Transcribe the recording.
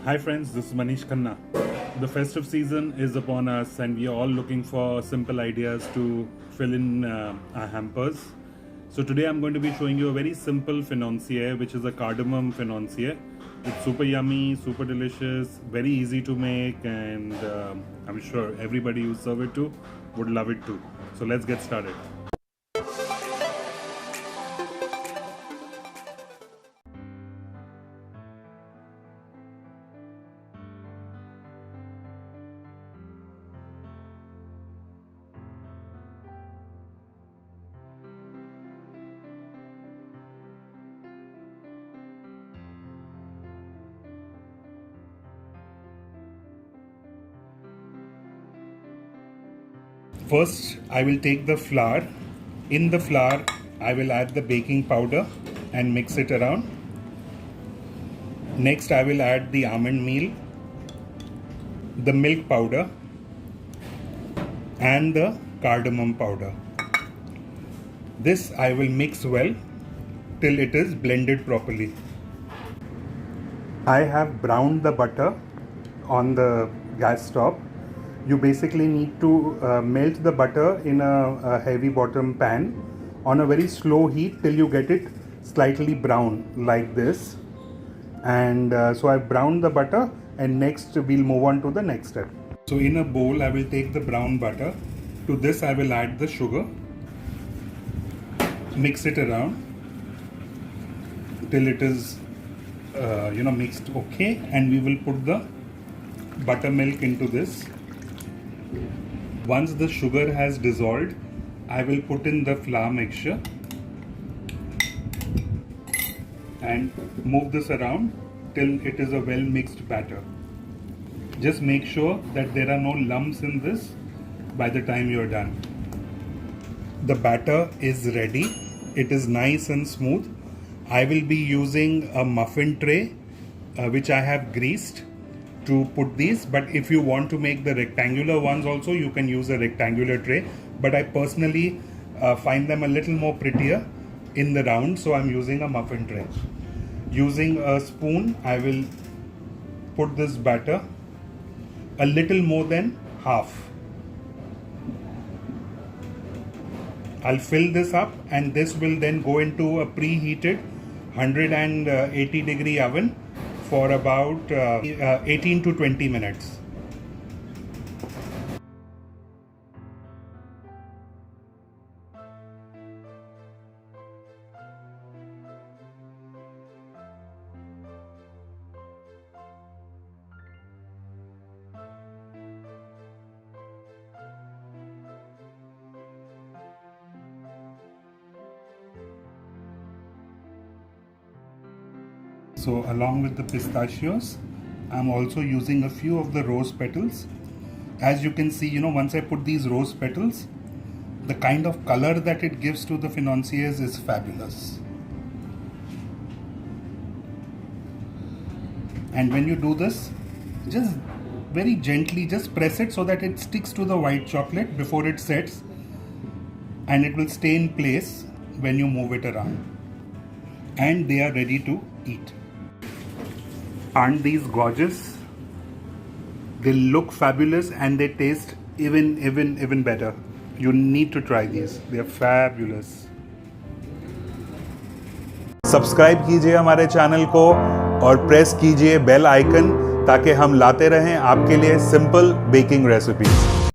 Hi friends, this is Manish Khanna. The festive season is upon us and we are all looking for simple ideas to fill in our hampers. So today I'm going to be showing you a very simple financier, which is a cardamom financier. It's super yummy, super delicious, very easy to make, and I'm sure everybody you serve it to would love it too. So let's get started. First, I will take the flour. In the flour, I will add the baking powder and mix it around. Next, I will add the almond meal, the milk powder, and the cardamom powder. This I will mix well till it is blended properly. I have browned the butter on the gas stove. You basically need to melt the butter in a heavy bottom pan on a very slow heat till you get it slightly brown like this. And so I've browned the butter, and next we'll move on to the next step. So in a bowl I will take the brown butter. To this I will add the sugar. Mix it around till it is mixed okay, and we will put the buttermilk into this. Once the sugar has dissolved, I will put in the flour mixture and move this around till it is a well mixed batter. Just make sure that there are no lumps in this by the time you are done. The batter is ready. It is nice and smooth. I will be using a muffin tray which I have greased to put these, but if you want to make the rectangular ones also, you can use a rectangular tray, but I personally find them a little more prettier in the round, so I'm using a muffin tray. Using a spoon, I will put this batter a little more than half. I'll fill this up, and this will then go into a preheated 180 degree oven for about 18 to 20 minutes. So along with the pistachios, I'm also using a few of the rose petals. As you can see, once I put these rose petals, the kind of color that it gives to the financiers is fabulous. And when you do this, just very gently just press it so that it sticks to the white chocolate before it sets, and it will stay in place when you move it around. And they are ready to eat. Aren't these gorgeous? They look fabulous and they taste even better. You need to try these. They are fabulous. Subscribe कीजिए हमारे channel को और press कीजिए bell icon ताकि हम लाते रहें आपके लिए सिंपल बेकिंग रेसिपीज।